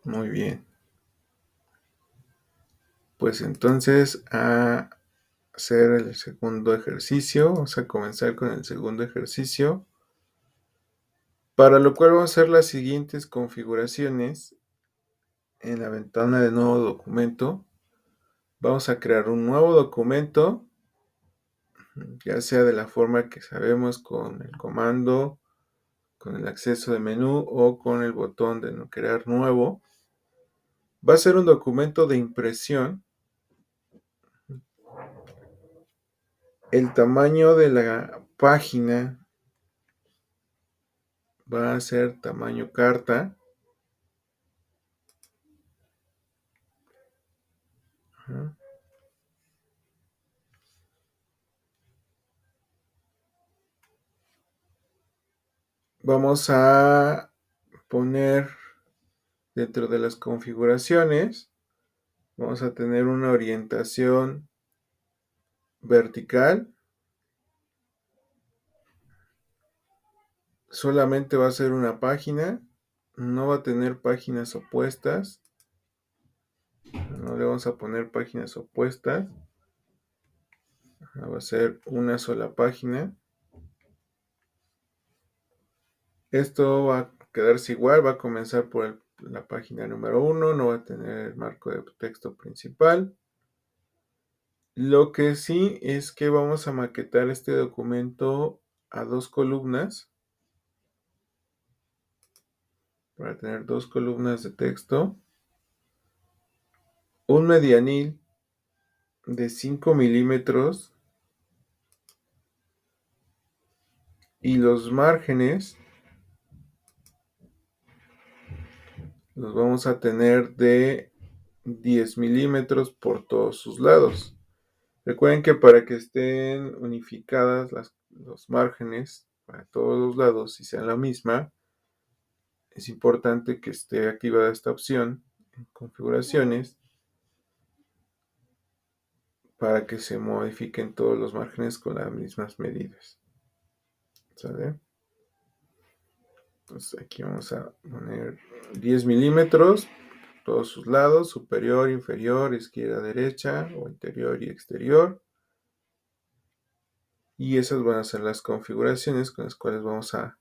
Muy bien. Pues entonces a hacer el segundo ejercicio. Vamos a comenzar con el segundo ejercicio. Para lo cual vamos a hacer las siguientes configuraciones en la ventana de nuevo documento. Vamos a crear un nuevo documento, ya sea de la forma que sabemos con el comando, con el acceso de menú o con el botón de crear nuevo. Va a ser un documento de impresión. El tamaño de la página va a ser tamaño carta. Vamos a poner dentro de las configuraciones, vamos a tener una orientación vertical. Solamente va a ser una página, no va a tener páginas opuestas. No le vamos a poner páginas opuestas. Va a ser una sola página. Esto va a quedarse igual, va a comenzar por la página número 1, no va a tener el marco de texto principal. Lo que sí es que vamos a maquetar este documento a 2 columnas, para tener 2 columnas de texto, un medianil de 5 milímetros y los márgenes los vamos a tener de 10 milímetros por todos sus lados. Recuerden que para que estén unificadas los márgenes para todos los lados y sean la misma, es importante que esté activada esta opción en configuraciones para que se modifiquen todos los márgenes con las mismas medidas. ¿Sale? Entonces aquí vamos a poner 10 milímetros todos sus lados, superior, inferior, izquierda, derecha o interior y exterior. Y esas van a ser las configuraciones con las cuales vamos a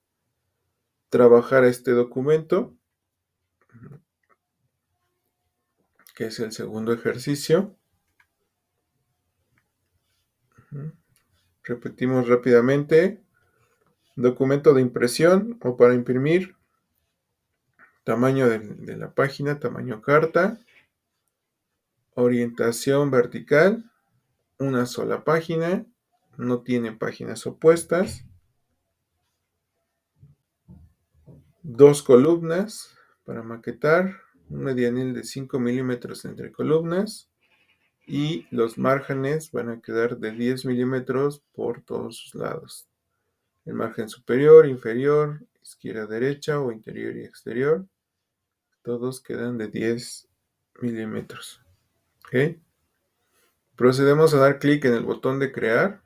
trabajar este documento, que es el segundo ejercicio. Repetimos rápidamente. Documento de impresión o para imprimir. Tamaño de la página, tamaño carta. Orientación vertical. Una sola página. No tiene páginas opuestas. 2 columnas para maquetar. Un medianil de 5 milímetros entre columnas. Y los márgenes van a quedar de 10 milímetros por todos sus lados. El margen superior, inferior, izquierda, derecha o interior y exterior. Todos quedan de 10 milímetros. ¿Ok? Procedemos a dar clic en el botón de crear.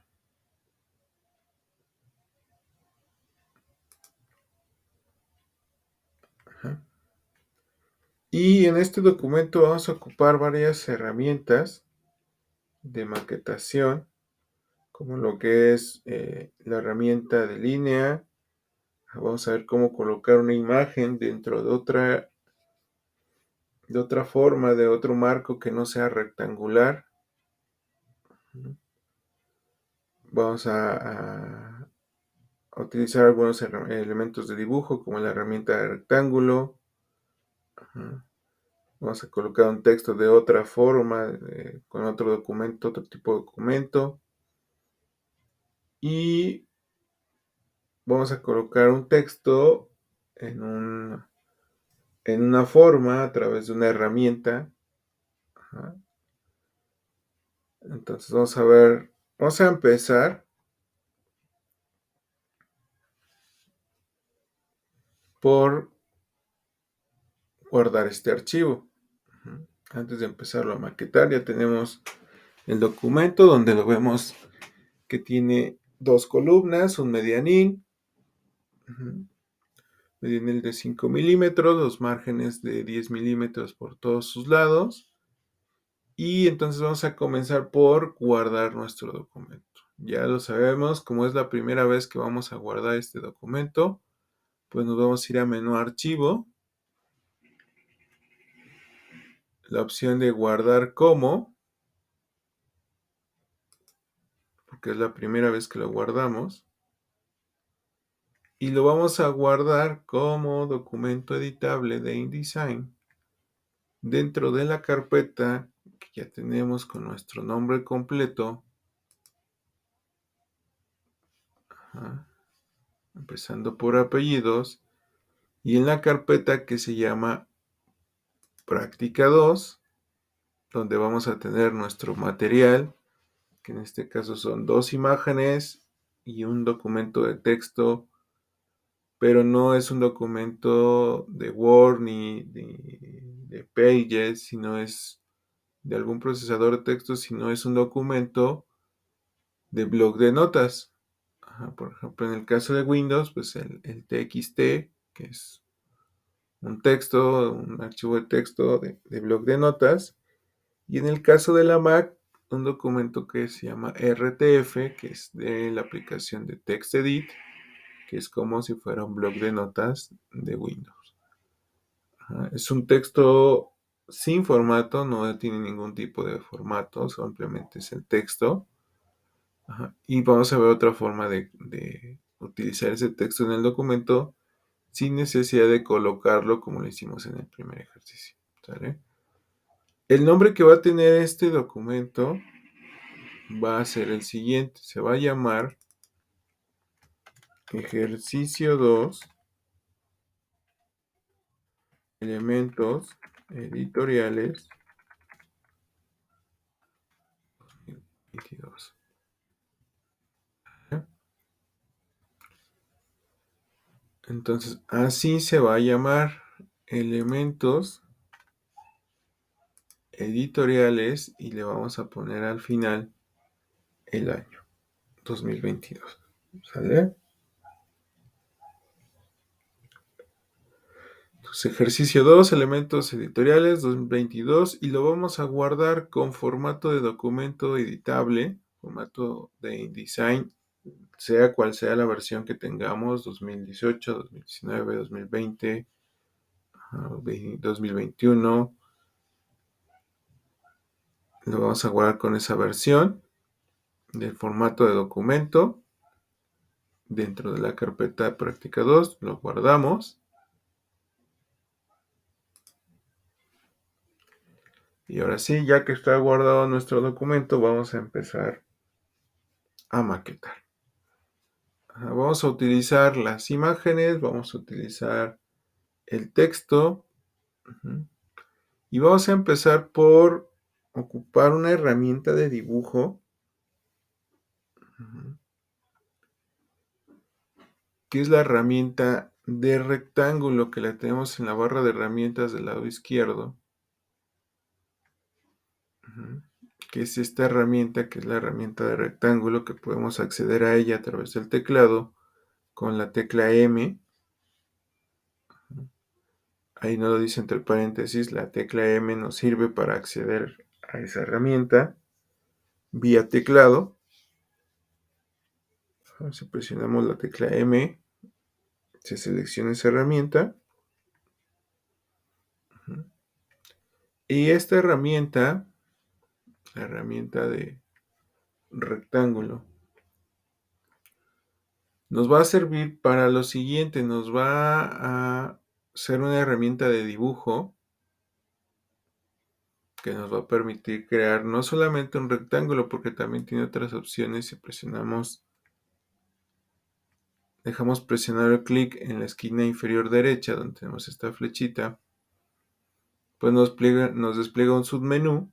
Y en este documento vamos a ocupar varias herramientas de maquetación, como lo que es la herramienta de línea. Vamos a ver cómo colocar una imagen dentro de otra forma, de otro marco que no sea rectangular. Vamos a utilizar algunos elementos de dibujo, como la herramienta de rectángulo. Vamos a colocar un texto de otra forma, con otro documento, otro tipo de documento. Y vamos a colocar un texto en una forma a través de una herramienta. Entonces vamos a empezar por guardar este archivo. Antes de empezarlo a maquetar, ya tenemos el documento donde lo vemos que tiene 2 columnas, un medianil. en el de 5 milímetros, los márgenes de 10 milímetros por todos sus lados. Y entonces vamos a comenzar por guardar nuestro documento. Ya lo sabemos, como es la primera vez que vamos a guardar este documento, pues nos vamos a ir a menú archivo, la opción de guardar como, porque es la primera vez que lo guardamos, y lo vamos a guardar como documento editable de InDesign dentro de la carpeta que ya tenemos con nuestro nombre completo, empezando por apellidos, y en la carpeta que se llama práctica 2, donde vamos a tener nuestro material, que en este caso son 2 imágenes y un documento de texto, pero no es un documento de Word ni de Pages, sino es de algún procesador de texto, sino es un documento de bloc de notas. Por ejemplo, en el caso de Windows, pues el TXT, que es un texto, un archivo de texto de bloc de notas. Y en el caso de la Mac, un documento que se llama RTF, que es de la aplicación de TextEdit, que es como si fuera un bloc de notas de Windows. Es un texto sin formato, no tiene ningún tipo de formato, simplemente es el texto. Y vamos a ver otra forma de utilizar ese texto en el documento sin necesidad de colocarlo como lo hicimos en el primer ejercicio. ¿Sale? El nombre que va a tener este documento va a ser el siguiente. Se va a llamar ejercicio 2, elementos editoriales 2022. Entonces, así se va a llamar, elementos editoriales, y le vamos a poner al final el año 2022. ¿Sale? Entonces, ejercicio 2, elementos editoriales 2022, y lo vamos a guardar con formato de documento editable, formato de InDesign, sea cual sea la versión que tengamos, 2018, 2019, 2020, 2021. Lo vamos a guardar con esa versión del formato de documento dentro de la carpeta práctica 2. Lo guardamos. Y ahora sí, ya que está guardado nuestro documento, vamos a empezar a maquetar. Vamos a utilizar las imágenes, vamos a utilizar el texto. Y vamos a empezar por ocupar una herramienta de dibujo, que es la herramienta de rectángulo, que la tenemos en la barra de herramientas del lado izquierdo, que es esta herramienta, que es la herramienta de rectángulo, que podemos acceder a ella a través del teclado con la tecla M. Ahí no lo dice entre paréntesis, la tecla M nos sirve para acceder a esa herramienta vía teclado. Si presionamos la tecla M, se selecciona esa herramienta. Y esta herramienta, la herramienta de rectángulo, nos va a servir para lo siguiente. Nos va a ser una herramienta de dibujo que nos va a permitir crear no solamente un rectángulo, porque también tiene otras opciones. Si presionamos, dejamos presionar el clic en la esquina inferior derecha, donde tenemos esta flechita, pues nos despliega un submenú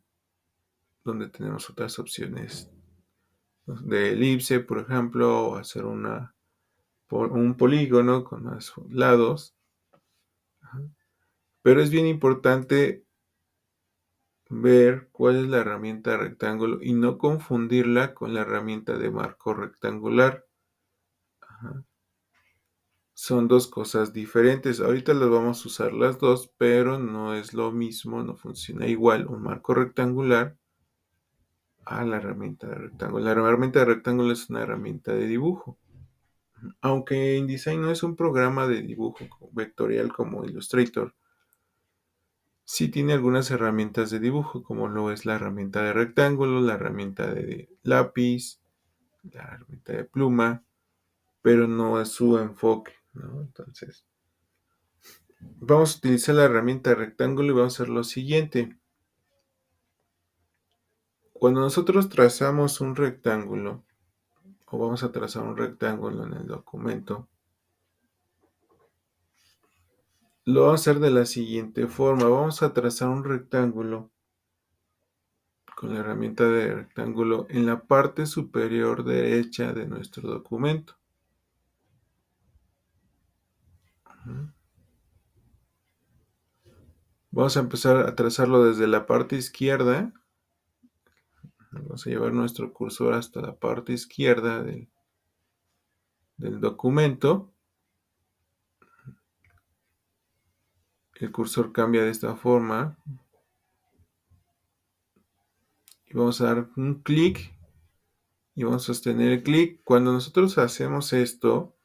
donde tenemos otras opciones de elipse, por ejemplo, o hacer un polígono con más lados. Pero es bien importante ver cuál es la herramienta rectángulo y no confundirla con la herramienta de marco rectangular. son dos cosas diferentes. Ahorita las vamos a usar las dos, pero no es lo mismo, no funciona igual un marco rectangular a la herramienta de rectángulo. La herramienta de rectángulo es una herramienta de dibujo. Aunque InDesign no es un programa de dibujo vectorial como Illustrator, sí tiene algunas herramientas de dibujo, como lo es la herramienta de rectángulo, la herramienta de lápiz, la herramienta de pluma, pero no es su enfoque, ¿no? Entonces, vamos a utilizar la herramienta de rectángulo y vamos a hacer lo siguiente. Cuando nosotros trazamos un rectángulo, o vamos a trazar un rectángulo en el documento, lo vamos a hacer de la siguiente forma. Vamos a trazar un rectángulo con la herramienta de rectángulo en la parte superior derecha de nuestro documento. Vamos a empezar a trazarlo desde la parte izquierda. Vamos a llevar nuestro cursor hasta la parte izquierda del documento. El cursor cambia de esta forma. Y vamos a dar un clic y vamos a sostener el clic. Cuando nosotros hacemos esto,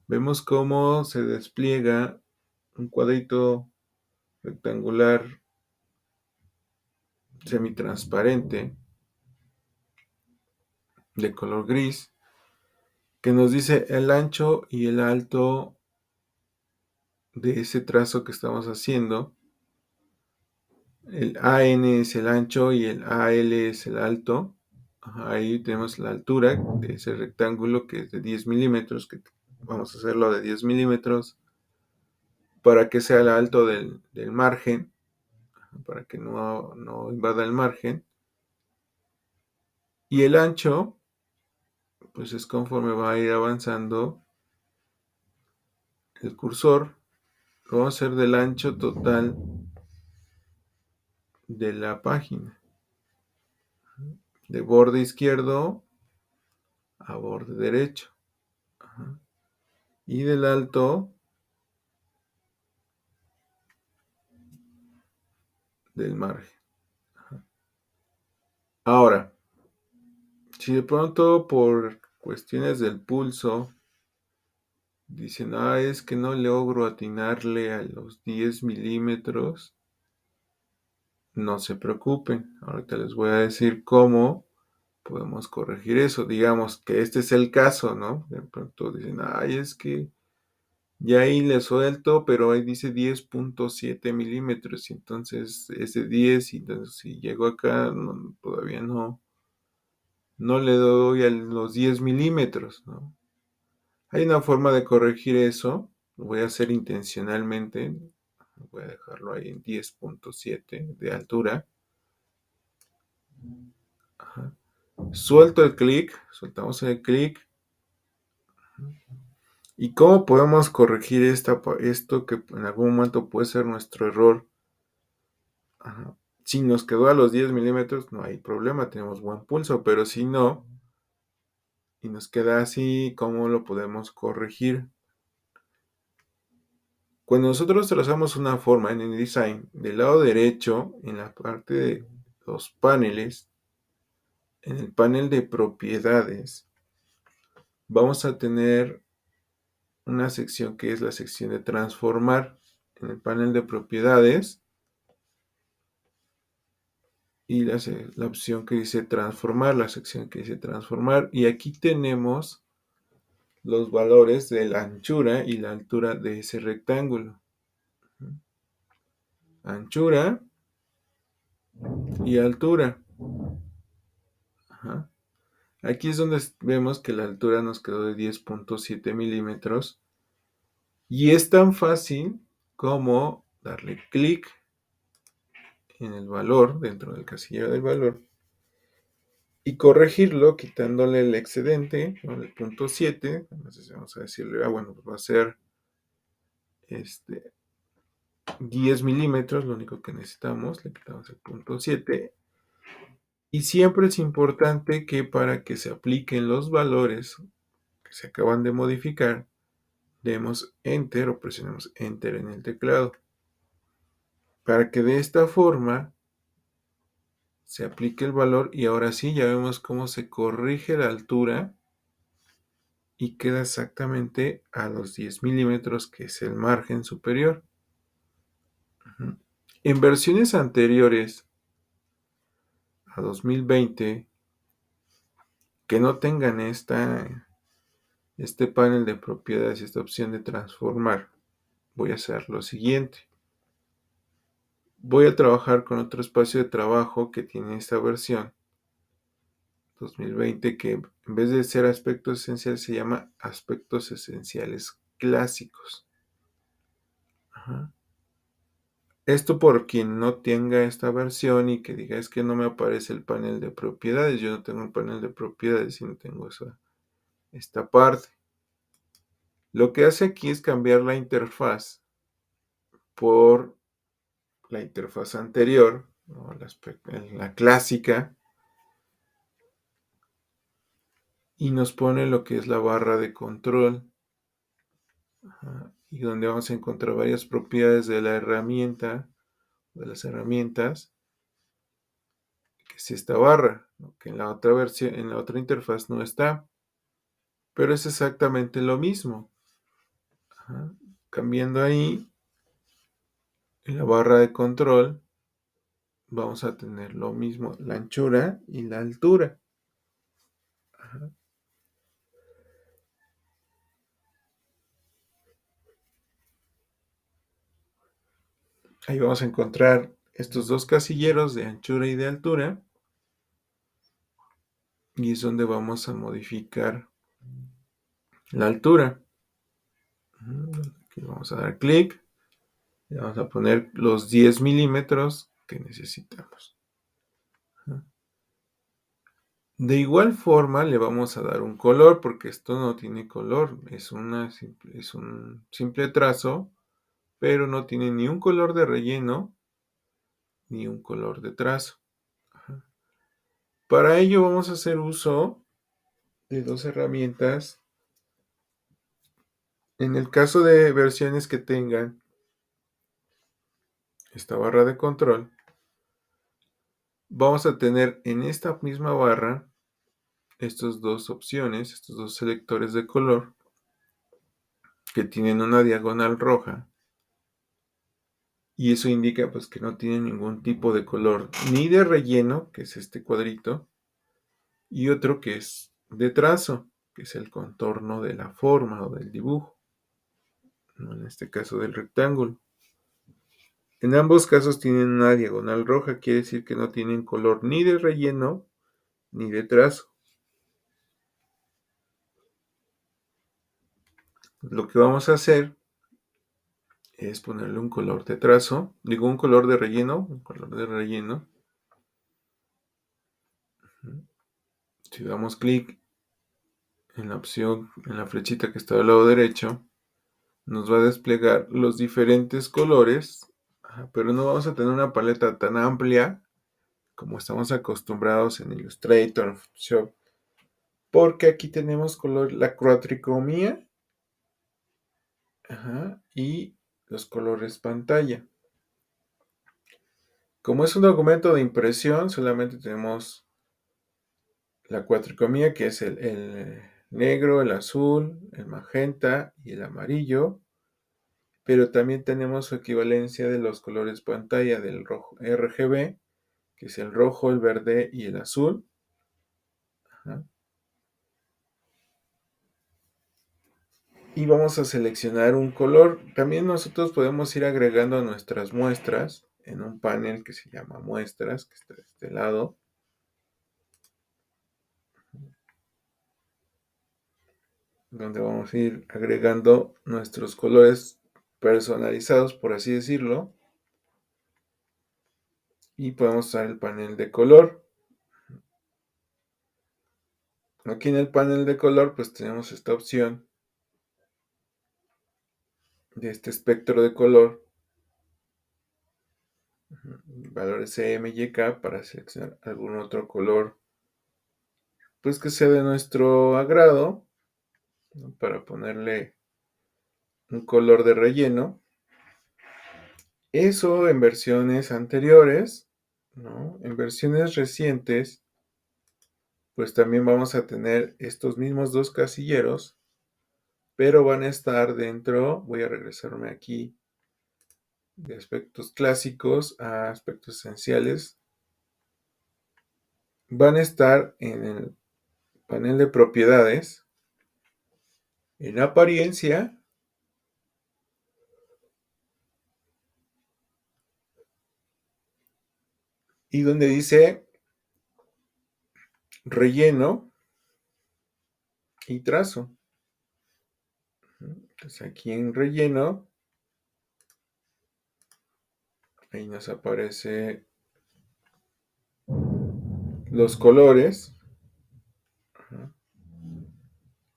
vemos cómo se despliega un cuadrito rectangular semitransparente de color gris que nos dice el ancho y el alto de ese trazo que estamos haciendo. El AN es el ancho y el AL es el alto. Ahí tenemos la altura de ese rectángulo que es de 10 milímetros, que vamos a hacerlo de 10 milímetros para que sea el alto del margen, para que no invada el margen. Y el ancho, pues es conforme va a ir avanzando el cursor, lo vamos a hacer del ancho total de la página, de borde izquierdo a borde derecho. Y del alto del margen. Ahora, si de pronto por cuestiones del pulso dicen, es que no logro atinarle a los 10 milímetros, no se preocupen. Ahorita les voy a decir cómo podemos corregir eso. Digamos que este es el caso, ¿no? De pronto dicen, es que ya ahí le suelto, pero ahí dice 10.7 milímetros. Y entonces es de 10, y entonces si llego acá, todavía no le doy a los 10 milímetros, ¿no? Hay una forma de corregir eso. Lo voy a hacer intencionalmente. Voy a dejarlo ahí en 10.7 de altura. Ajá. Suelto el clic. Soltamos el clic. ¿Y cómo podemos corregir esto que en algún momento puede ser nuestro error? Ajá. Si nos quedó a los 10 milímetros, no hay problema, tenemos buen pulso, pero si no, y nos queda así, ¿cómo lo podemos corregir? Cuando nosotros trazamos una forma en InDesign, del lado derecho, en la parte de los paneles, en el panel de propiedades, vamos a tener una sección que es la sección de transformar. En el panel de propiedades y la opción que dice transformar, la sección que dice transformar, y aquí tenemos los valores de la anchura y la altura de ese rectángulo. Anchura y altura. Ajá. Aquí es donde vemos que la altura nos quedó de 10.7 milímetros. Y es tan fácil como darle clic en el valor, dentro del casillero del valor, y corregirlo quitándole el excedente, ¿no? El punto 7. Entonces vamos a decirle, bueno, pues va a ser 10 milímetros, lo único que necesitamos, le quitamos el punto 7. Y siempre es importante que para que se apliquen los valores que se acaban de modificar, demos Enter o presionemos Enter en el teclado, para que de esta forma se aplique el valor y ahora sí ya vemos cómo se corrige la altura y queda exactamente a los 10 milímetros, que es el margen superior. En versiones anteriores a 2020 que no tengan este panel de propiedades y esta opción de transformar, voy a hacer lo siguiente. Voy a trabajar con otro espacio de trabajo que tiene esta versión 2020, que en vez de ser aspectos esenciales se llama aspectos esenciales clásicos. Ajá. Esto por quien no tenga esta versión y que diga, es que no me aparece el panel de propiedades, yo no tengo un panel de propiedades y no tengo esta parte. Lo que hace aquí es cambiar la interfaz por la interfaz anterior, ¿no? La clásica, y nos pone lo que es la barra de control. Ajá, y donde vamos a encontrar varias propiedades de la herramienta, de las herramientas, que es esta barra, ¿no? Que en la otra versión, en la otra interfaz no está, pero es exactamente lo mismo. Ajá. Cambiando ahí, en la barra de control, vamos a tener lo mismo, la anchura y la altura. Ajá. Ahí vamos a encontrar estos dos casilleros de anchura y de altura, y es donde vamos a modificar la altura. Aquí vamos a dar clic y vamos a poner los 10 milímetros que necesitamos. De igual forma le vamos a dar un color, porque esto no tiene color, es un simple trazo, pero no tiene ni un color de relleno ni un color de trazo. Ajá. Para ello vamos a hacer uso de dos herramientas. En el caso de versiones que tengan esta barra de control, vamos a tener en esta misma barra estas dos opciones, estos dos selectores de color que tienen una diagonal roja, y eso indica pues que no tienen ningún tipo de color ni de relleno, que es este cuadrito, y otro que es de trazo, que es el contorno de la forma o del dibujo, ¿no? En este caso del rectángulo. En ambos casos tienen una diagonal roja, quiere decir que no tienen color ni de relleno ni de trazo. Lo que vamos a hacer es ponerle un color de trazo, digo un color de relleno, Si damos clic en la opción, en la flechita que está al lado derecho, nos va a desplegar los diferentes colores, pero no vamos a tener una paleta tan amplia como estamos acostumbrados en Illustrator, en Photoshop, porque aquí tenemos la cuatricromía, y los colores pantalla. Como es un documento de impresión, solamente tenemos la cuatricromía, que es el negro, el azul, el magenta y el amarillo, pero también tenemos su equivalencia de los colores pantalla del rojo RGB, que es el rojo, el verde y el azul. Ajá. Y vamos a seleccionar un color. También nosotros podemos ir agregando a nuestras muestras en un panel que se llama muestras, que está de este lado. Donde vamos a ir agregando nuestros colores personalizados, por así decirlo. Y podemos usar el panel de color. Aquí en el panel de color pues tenemos esta opción de este espectro de color, valores CM y K, para seleccionar algún otro color pues que sea de nuestro agrado, ¿no? Para ponerle un color de relleno. Eso en versiones anteriores, ¿no? En versiones recientes, pues también vamos a tener estos mismos dos casilleros, pero van a estar dentro, voy a regresarme aquí, de aspectos clásicos a aspectos esenciales. Van a estar en el panel de propiedades, en apariencia, y donde dice relleno y trazo. Entonces aquí en relleno, ahí nos aparece los colores.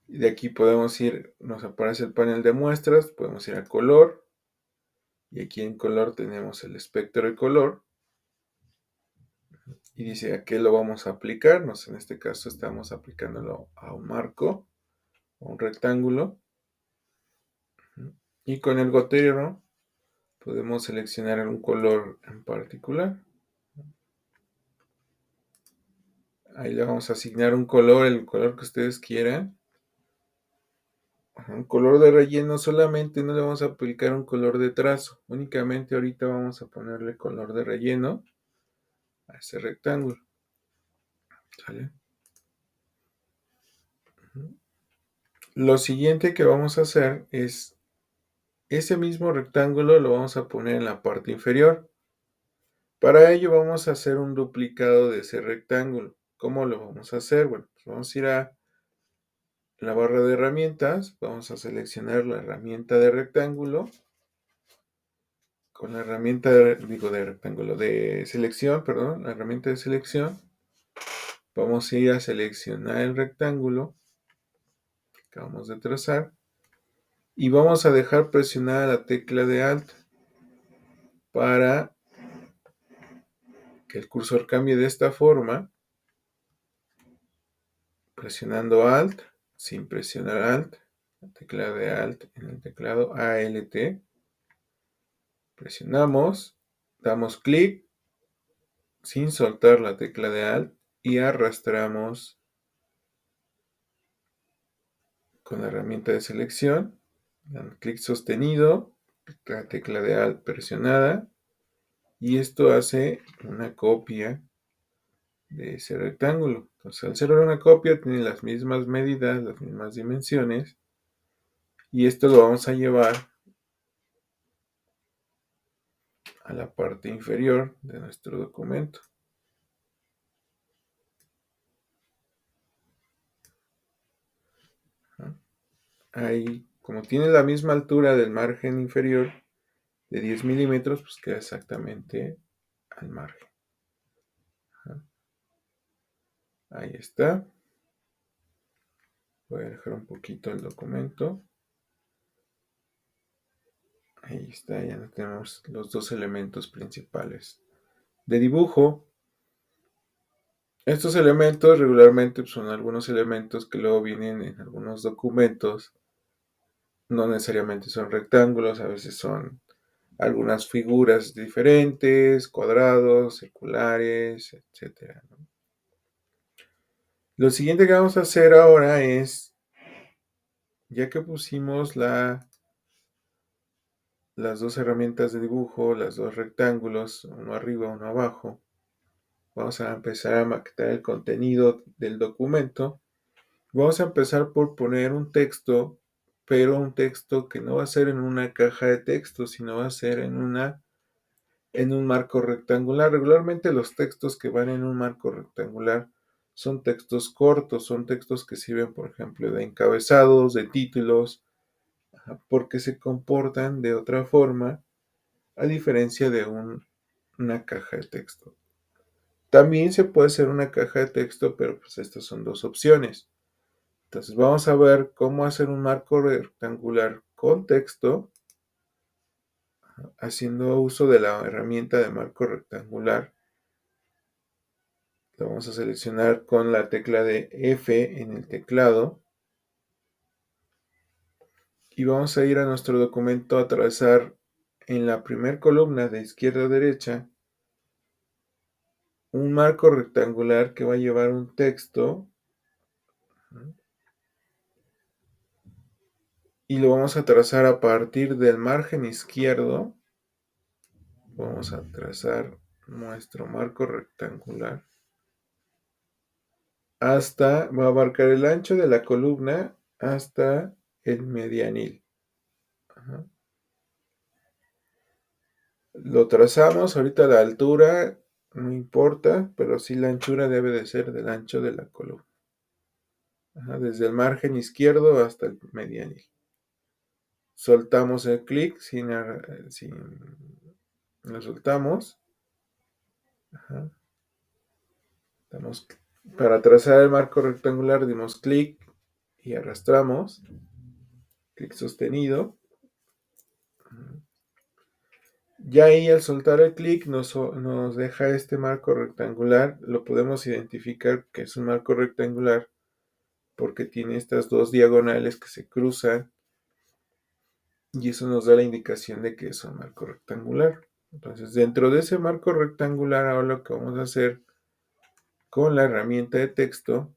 Y de aquí podemos ir, nos aparece el panel de muestras, podemos ir a color. Y aquí en color tenemos el espectro de color. Y dice a qué lo vamos a aplicar. En este caso estamos aplicándolo a un marco, a un rectángulo. Y con el gotero podemos seleccionar un color en particular. Ahí le vamos a asignar un color, el color que ustedes quieran. Un color de relleno solamente, no le vamos a aplicar un color de trazo. Únicamente ahorita vamos a ponerle color de relleno a ese rectángulo. ¿Sale? Lo siguiente que vamos a hacer es ese mismo rectángulo lo vamos a poner en la parte inferior. Para ello vamos a hacer un duplicado de ese rectángulo. ¿Cómo lo vamos a hacer? Bueno, pues vamos a ir a la barra de herramientas, vamos a seleccionar la herramienta de rectángulo. Con la herramienta de rectángulo, de selección, perdón, la herramienta de selección, vamos a ir a seleccionar el rectángulo que acabamos de trazar y vamos a dejar presionada la tecla de Alt para que el cursor cambie de esta forma, presionando Alt, sin presionar Alt, la tecla de Alt en el teclado ALT, presionamos, damos clic sin soltar la tecla de Alt y arrastramos con la herramienta de selección, dan clic sostenido, la tecla de Alt presionada, y esto hace una copia de ese rectángulo. Entonces, al ser una copia, tiene las mismas medidas, las mismas dimensiones, y esto lo vamos a llevar a la parte inferior de nuestro documento. Ahí, como tiene la misma altura del margen inferior de 10 milímetros, pues queda exactamente al margen. Ahí está. Voy a dejar un poquito el documento. Ahí está, ya tenemos los dos elementos principales de dibujo. Estos elementos regularmente son algunos elementos que luego vienen en algunos documentos. No necesariamente son rectángulos, a veces son algunas figuras diferentes, cuadrados, circulares, etc. Lo siguiente que vamos a hacer ahora es, ya que pusimos las dos herramientas de dibujo, los dos rectángulos, uno arriba, uno abajo, vamos a empezar a maquetar el contenido del documento. Vamos a empezar por poner un texto, pero un texto que no va a ser en una caja de texto, sino va a ser en un marco rectangular. Regularmente los textos que van en un marco rectangular son textos cortos, son textos que sirven, por ejemplo, de encabezados, de títulos, porque se comportan de otra forma, a diferencia de una caja de texto. También se puede hacer una caja de texto, pero pues estas son dos opciones. Entonces vamos a ver cómo hacer un marco rectangular con texto, haciendo uso de la herramienta de marco rectangular. Lo vamos a seleccionar con la tecla de F en el teclado. y vamos a ir a nuestro documento a trazar en la primera columna de izquierda a derecha un marco rectangular que va a llevar un texto y lo vamos a trazar a partir del margen izquierdo. Vamos a trazar nuestro marco rectangular hasta, va a abarcar el ancho de la columna hasta el medianil. Ajá. Lo trazamos, ahorita la altura no importa, pero sí la anchura debe de ser del ancho de la columna. Ajá, desde el margen izquierdo hasta el medianil. Soltamos el clic sin lo soltamos. Ajá. Para trazar el marco rectangular dimos clic y arrastramos. Clic sostenido. Ya ahí al soltar el clic nos deja este marco rectangular. Lo podemos identificar que es un marco rectangular porque tiene estas dos diagonales que se cruzan y eso nos da la indicación de que es un marco rectangular. Entonces, dentro de ese marco rectangular, ahora lo que vamos a hacer con la herramienta de texto,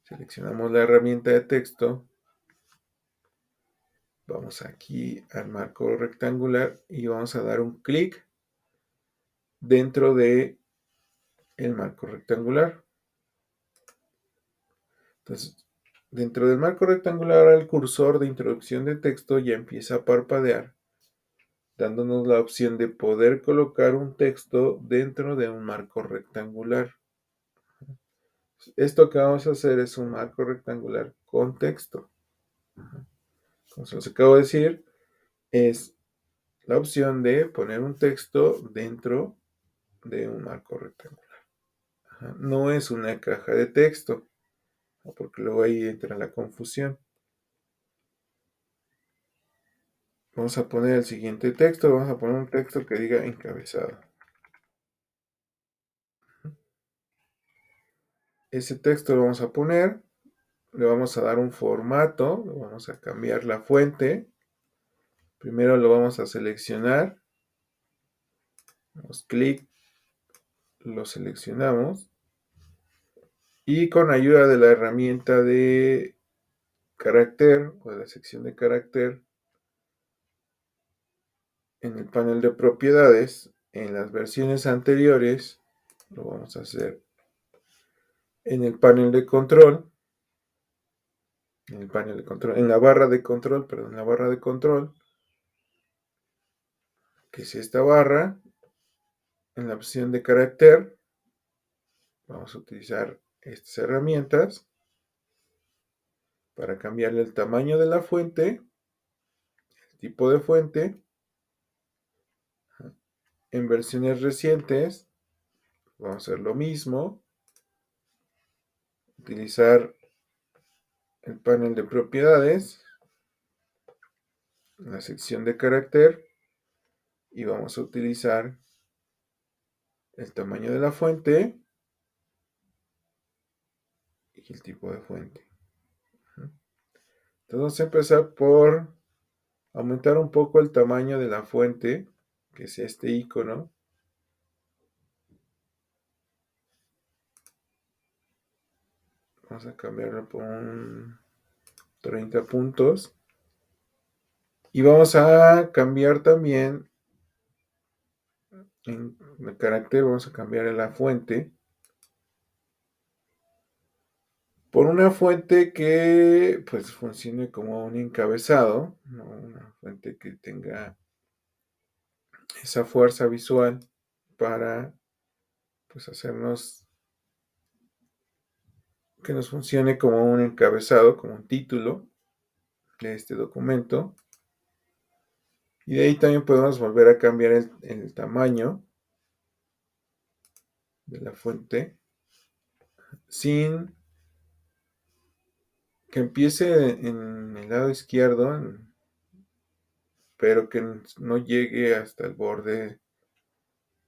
seleccionamos la herramienta de texto, vamos aquí al marco rectangular y vamos a dar un clic dentro de el marco rectangular. Entonces, dentro del marco rectangular, el cursor de introducción de texto ya empieza a parpadear, dándonos la opción de poder colocar un texto dentro de un marco rectangular. Esto que vamos a hacer es un marco rectangular con texto. Como se los acabo de decir, es la opción de poner un texto dentro de un marco rectangular. No es una caja de texto, porque luego ahí entra la confusión. Vamos a poner el siguiente texto, vamos a poner un texto que diga encabezado. Ese texto lo vamos a poner, le vamos a dar un formato, le vamos a cambiar la fuente. Primero lo vamos a seleccionar, damos clic, lo seleccionamos y con ayuda de la herramienta de carácter o de la sección de carácter en el panel de propiedades, en las versiones anteriores, lo vamos a hacer en el panel de control, en la barra de control, que es esta barra, en la opción de carácter, vamos a utilizar estas herramientas para cambiarle el tamaño de la fuente, el tipo de fuente. En versiones recientes, vamos a hacer lo mismo, utilizar el panel de propiedades, la sección de carácter, y vamos a utilizar el tamaño de la fuente y el tipo de fuente. Entonces vamos a empezar por aumentar un poco el tamaño de la fuente, que es este icono. Vamos a cambiarlo por un 30 puntos. Y vamos a cambiar también en el carácter, vamos a cambiar la fuente por una fuente que pues funcione como un encabezado, ¿no? Una fuente que tenga esa fuerza visual para pues hacernos que nos funcione como un encabezado, como un título de este documento. Y de ahí también podemos volver a cambiar el tamaño de la fuente sin que empiece en el lado izquierdo, pero que no llegue hasta el borde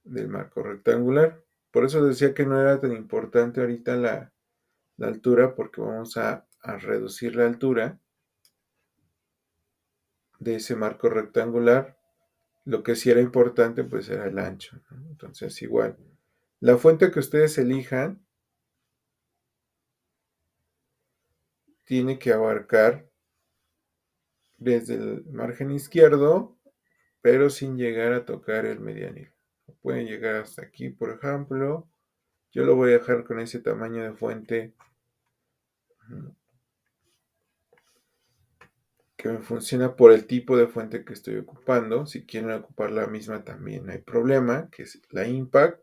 del marco rectangular. Por eso decía que no era tan importante ahorita la altura, porque vamos a a reducir la altura de ese marco rectangular. Lo que sí era importante pues era el ancho, ¿no? Entonces igual, la fuente que ustedes elijan tiene que abarcar desde el margen izquierdo, pero sin llegar a tocar el medianil. Pueden llegar hasta aquí, por ejemplo. Yo lo voy a dejar con ese tamaño de fuente que me funciona por el tipo de fuente que estoy ocupando. Si quieren ocupar la misma también no hay problema, que es la Impact.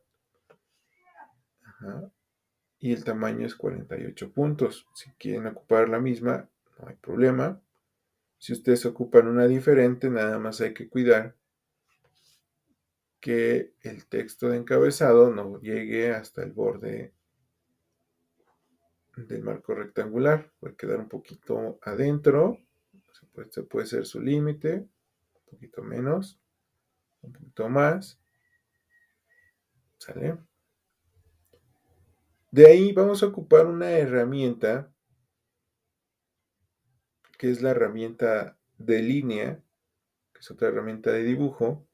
Ajá. Y el tamaño es 48 puntos. Si quieren ocupar la misma, no hay problema. Si ustedes ocupan una diferente, nada más hay que cuidar que el texto de encabezado no llegue hasta el borde del marco rectangular. Puede quedar un poquito adentro. Este puede ser su límite. Un poquito menos. Un poquito más. ¿Sale? De ahí vamos a ocupar una herramienta que es la herramienta de línea, que es otra herramienta de dibujo,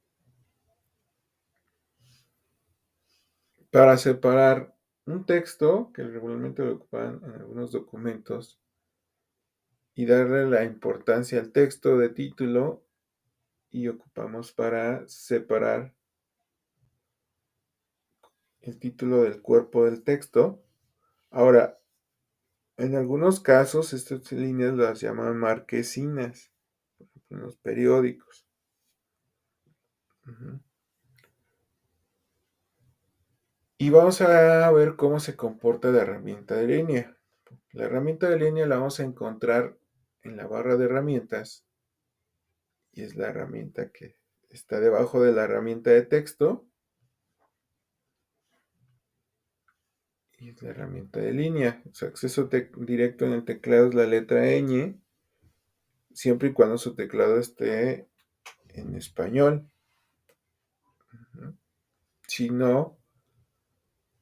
para separar un texto, que regularmente lo ocupan en algunos documentos, y darle la importancia al texto de título, y ocupamos para separar el título del cuerpo del texto. Ahora, en algunos casos estas líneas las llaman marquesinas, por ejemplo, en los periódicos. Uh-huh. Y vamos a ver cómo se comporta la herramienta de línea. La herramienta de línea la vamos a encontrar en la barra de herramientas y es la herramienta que está debajo de la herramienta de texto y es la herramienta de línea. Su acceso directo en el teclado es la letra ñ, siempre y cuando su teclado esté en español. Si no,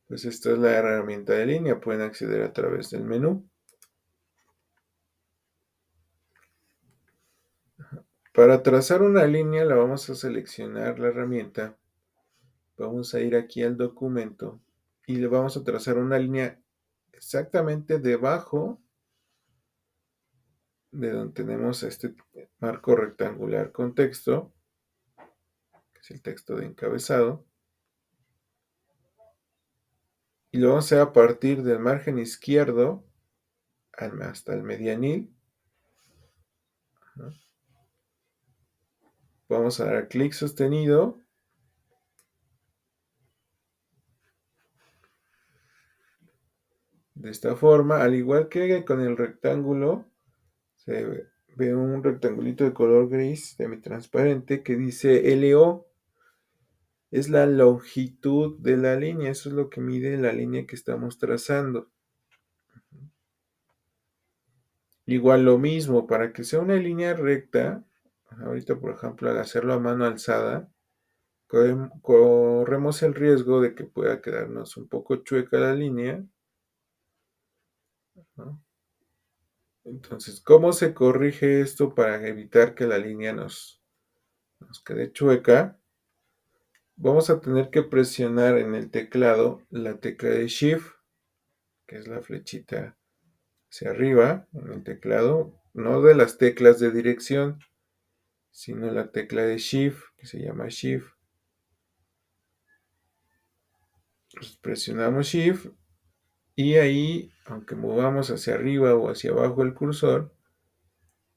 pues esta es la herramienta de línea. Pueden acceder a través del menú. Para trazar una línea la vamos a seleccionar la herramienta. Vamos a ir aquí al documento y le vamos a trazar una línea exactamente debajo de donde tenemos este marco rectangular con texto, que es el texto de encabezado. Y lo vamos a hacer a partir del margen izquierdo hasta el medianil. Vamos a dar clic sostenido. De esta forma, al igual que con el rectángulo, se ve un rectangulito de color gris semitransparente que dice LO. Es la longitud de la línea, eso es lo que mide la línea que estamos trazando. Igual lo mismo, para que sea una línea recta, ahorita por ejemplo al hacerlo a mano alzada, corremos el riesgo de que pueda quedarnos un poco chueca la línea, ¿no? Entonces, ¿cómo se corrige esto para evitar que la línea nos quede chueca? Vamos a tener que presionar en el teclado la tecla de Shift, que es la flechita hacia arriba en el teclado, no de las teclas de dirección, sino la tecla de Shift, que se llama Shift. Pues presionamos Shift y ahí, aunque movamos hacia arriba o hacia abajo el cursor,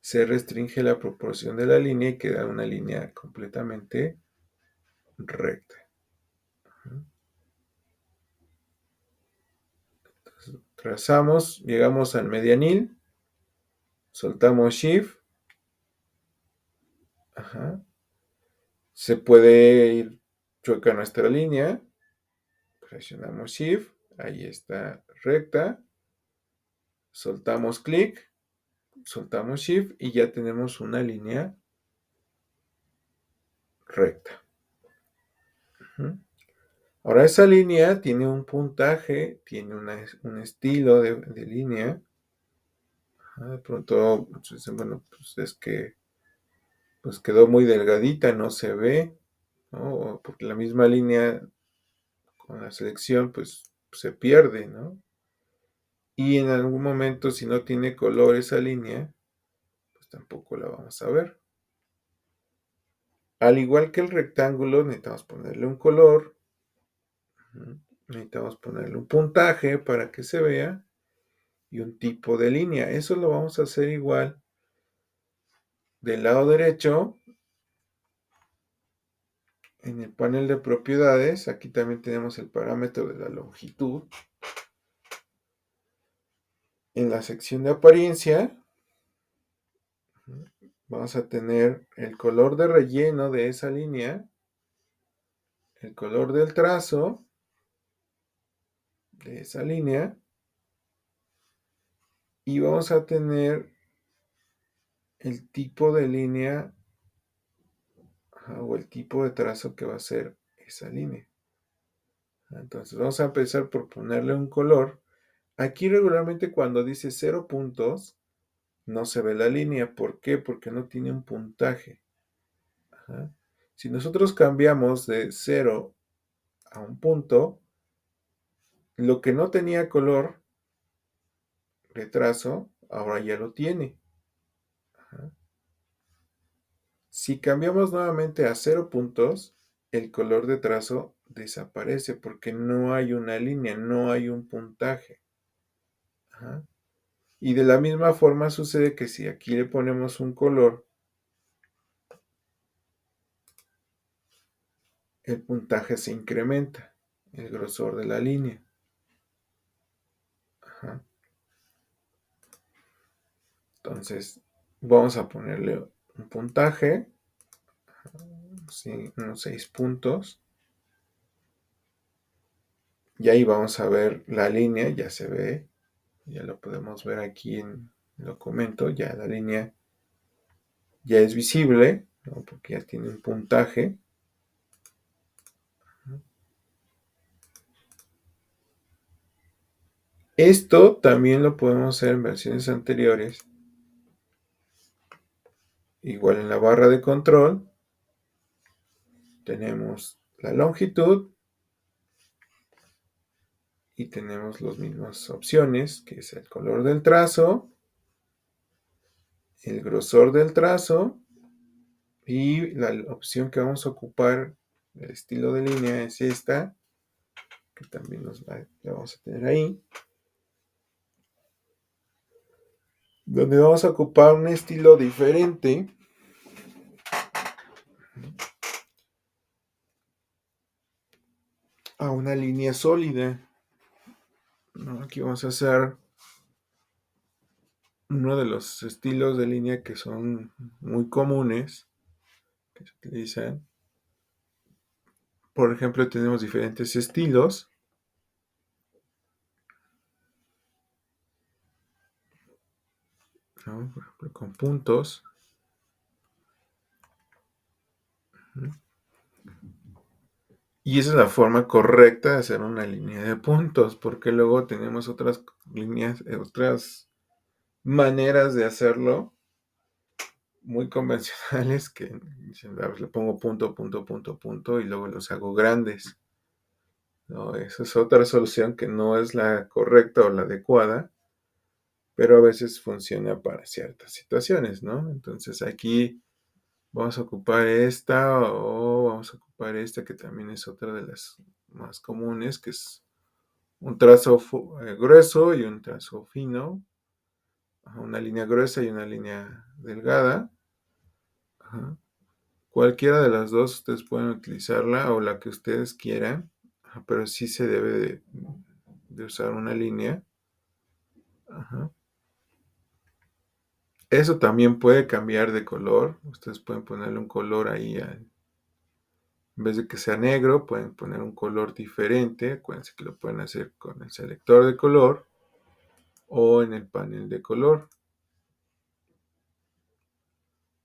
se restringe la proporción de la línea y queda una línea completamente recta. Entonces, trazamos, llegamos al medianil, soltamos Shift. Ajá. Se puede ir chueca nuestra línea. Presionamos Shift. Ahí está recta. Soltamos clic. Soltamos Shift y ya tenemos una línea recta. Ahora esa línea tiene un puntaje, tiene un estilo de línea. De pronto, pues, dicen, bueno, pues es que pues quedó muy delgadita, no se ve, ¿no? O porque la misma línea con la selección, pues se pierde, ¿no? Y en algún momento, si no tiene color esa línea, pues tampoco la vamos a ver. Al igual que el rectángulo, necesitamos ponerle un color, necesitamos ponerle un puntaje para que se vea y un tipo de línea. Eso lo vamos a hacer igual del lado derecho. En el panel de propiedades, aquí también tenemos el parámetro de la longitud. En la sección de apariencia, vamos a tener el color de relleno de esa línea, el color del trazo de esa línea, y vamos a tener el tipo de línea o el tipo de trazo que va a ser esa línea. Entonces vamos a empezar por ponerle un color. Aquí regularmente cuando dice 0 puntos, no se ve la línea. ¿Por qué? Porque no tiene un puntaje. Ajá. Si nosotros cambiamos de 0 a un punto, lo que no tenía color de trazo, ahora ya lo tiene. Ajá. Si cambiamos nuevamente a 0 puntos, el color de trazo desaparece porque no hay una línea, no hay un puntaje. Ajá. Y de la misma forma sucede que si aquí le ponemos un color, el puntaje se incrementa, el grosor de la línea. Ajá. Entonces, vamos a ponerle un puntaje, unos 6 puntos. Y ahí vamos a ver la línea, ya se ve, ya lo podemos ver aquí en el documento, ya la línea ya es visible, ¿no? Porque ya tiene un puntaje. Esto también lo podemos hacer en versiones anteriores. Igual en la barra de control tenemos la longitud y tenemos las mismas opciones, que es el color del trazo, el grosor del trazo y la opción que vamos a ocupar, el estilo de línea es esta, que también la vamos a tener ahí, donde vamos a ocupar un estilo diferente a una línea sólida, ¿no? Aquí vamos a hacer uno de los estilos de línea que son muy comunes, que se utilizan. Por ejemplo, tenemos diferentes estilos. ¿No? Por ejemplo, con puntos. Y esa es la forma correcta de hacer una línea de puntos, porque luego tenemos otras líneas, otras maneras de hacerlo muy convencionales que dicen, a ver, le pongo punto, punto, punto, punto y luego los hago grandes. No, esa es otra solución que no es la correcta o la adecuada, pero a veces funciona para ciertas situaciones, ¿no? Entonces aquí vamos a ocupar esta o vamos a ocupar esta que también es otra de las más comunes, que es un trazo grueso y un trazo fino, una línea gruesa y una línea delgada. Ajá. Cualquiera de las dos ustedes pueden utilizarla o la que ustedes quieran, pero sí se debe de usar una línea. Ajá. Eso también puede cambiar de color. Ustedes pueden ponerle un color ahí. En vez de que sea negro, pueden poner un color diferente. Acuérdense que lo pueden hacer con el selector de color o en el panel de color.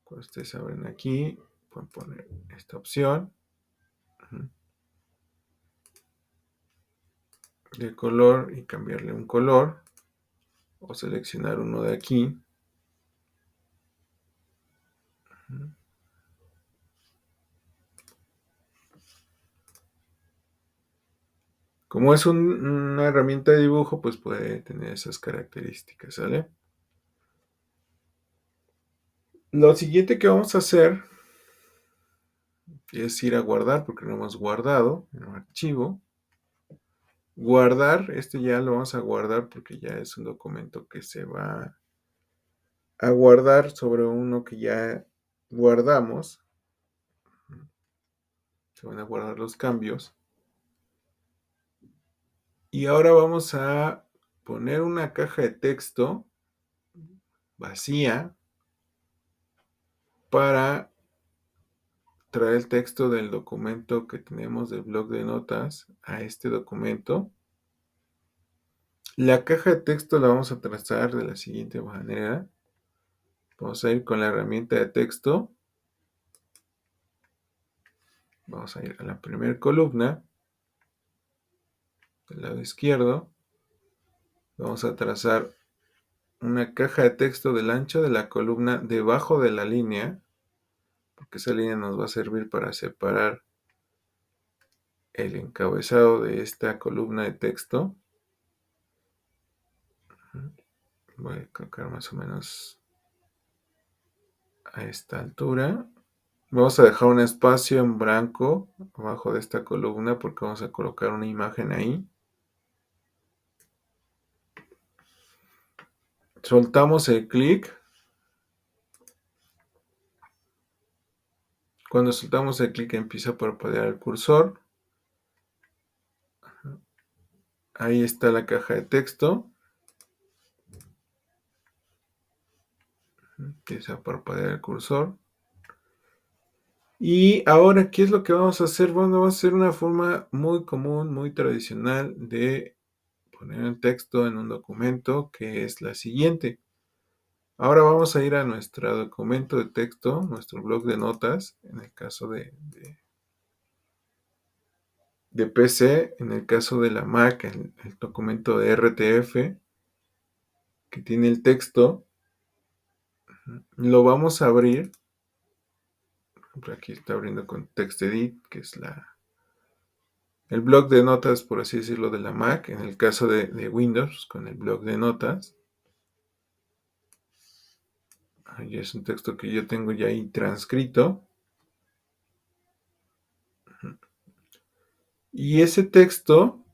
Cuando ustedes abren aquí, pueden poner esta opción de color y cambiarle un color. o seleccionar uno de aquí. Como es una herramienta de dibujo, pues puede tener esas características, ¿sale? Lo siguiente que vamos a hacer es ir a guardar, porque lo hemos guardado en un archivo. Guardar, este ya lo vamos a guardar porque ya es un documento que se va a guardar sobre uno que ya guardamos. Se van a guardar los cambios. Y ahora vamos a poner una caja de texto vacía para traer el texto del documento que tenemos del blog de notas a este documento. La caja de texto la vamos a trazar de la siguiente manera. Vamos a ir con la herramienta de texto. Vamos a ir a la primera columna del lado izquierdo. Vamos a trazar una caja de texto del ancho de la columna debajo de la línea, porque esa línea nos va a servir para separar el encabezado de esta columna de texto. Voy a colocar más o menos a esta altura. Vamos a dejar un espacio en blanco abajo de esta columna porque vamos a colocar una imagen ahí. Soltamos el clic. Cuando soltamos el clic empieza a parpadear el cursor. Ahí está la caja de texto. Empieza a parpadear el cursor. Y ahora, ¿qué es lo que vamos a hacer? Bueno, vamos a hacer una forma muy común, muy tradicional de poner el texto en un documento, que es la siguiente. Ahora vamos a ir a nuestro documento de texto, nuestro blog de notas, en el caso de PC, en el caso de la Mac, el documento de RTF, que tiene el texto, lo vamos a abrir. Por aquí está abriendo con TextEdit, que es el blog de notas, por así decirlo, de la Mac. En el caso de Windows, con el blog de notas. Ahí es un texto que yo tengo ya ahí transcrito. Y ese texto,